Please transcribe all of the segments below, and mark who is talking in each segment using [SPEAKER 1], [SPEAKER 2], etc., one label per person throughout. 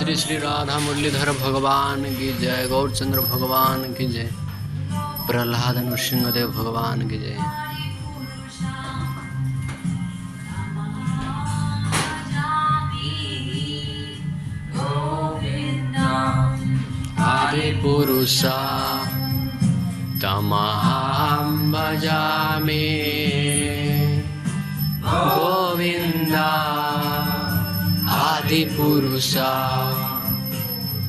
[SPEAKER 1] श्री श्री राधा मुरलीधर भगवान की जय, गौरचंद्र भगवान की जय, प्रहलाद नृसिंहदेव भगवान की जय। आदि पुरुषा तमहं भजामि गोविंदा, आदि पुरुषा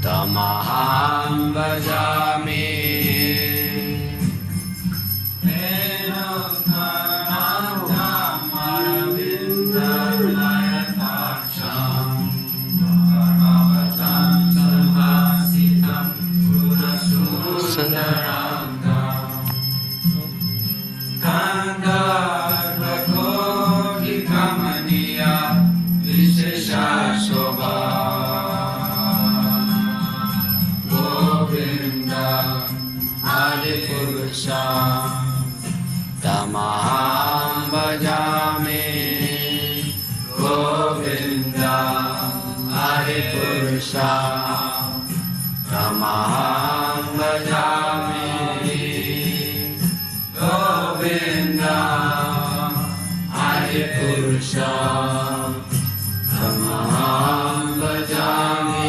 [SPEAKER 1] तमहं भजामि। तमहं भजामि गोविंदा, आदि पुरुषा तमहं भजामि गोविंदा, आदि पुरुषा तमहं भजामि।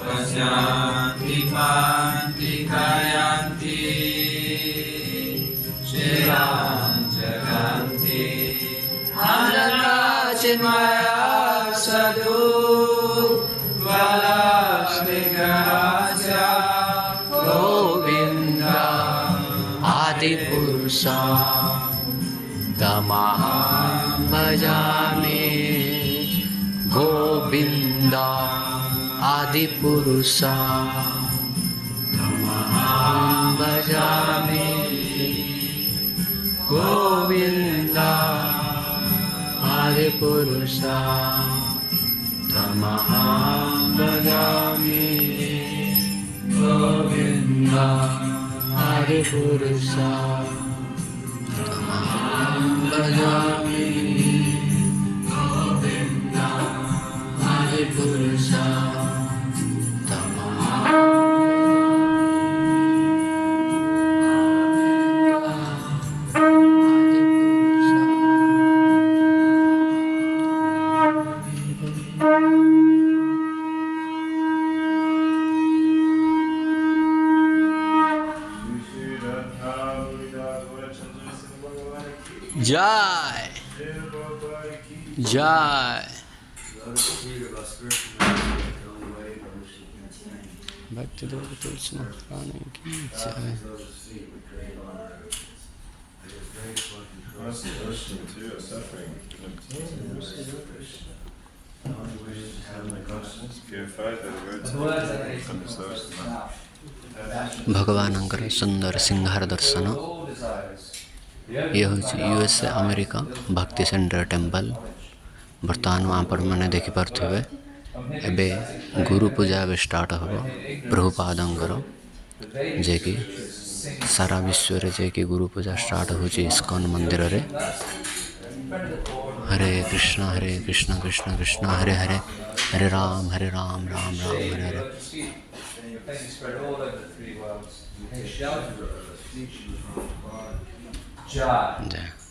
[SPEAKER 2] पश्यांति पांति कायांति जगन्ति अनन्ता चिन्मया सदु बालाविग्रहास्य
[SPEAKER 1] गोविंदा, आदि पुरुषा तमहं भजामि गोविंदा, आदि पुरुषा तमहं भजामि गोविंदा, आदि पुरुषा तमहं भजामि गोविंदा, आदि पुरुषा तमहं भजामि गोविंदा, आदि पुरुषा जय जय। भक्ति देव तुलसी महारानी की जय। भगवानଙ୍କର ସୁନ୍ଦର ସିଂହାର ଦର୍ଶନ। ये हूँ यूएसए अमेरिका भक्ति सेंटर टेम्पल। बर्तमान आपने देखिपे एबे गुरु पूजा ए स्टार्ट हम प्रभुपादंकर जे कि सारा विश्व रे जे कि गुरु पूजा स्टार्ट हो इस्कॉन मंदिर रे। हरे कृष्ण कृष्ण कृष्ण हरे हरे, हरे राम राम राम हरे हरे। जय।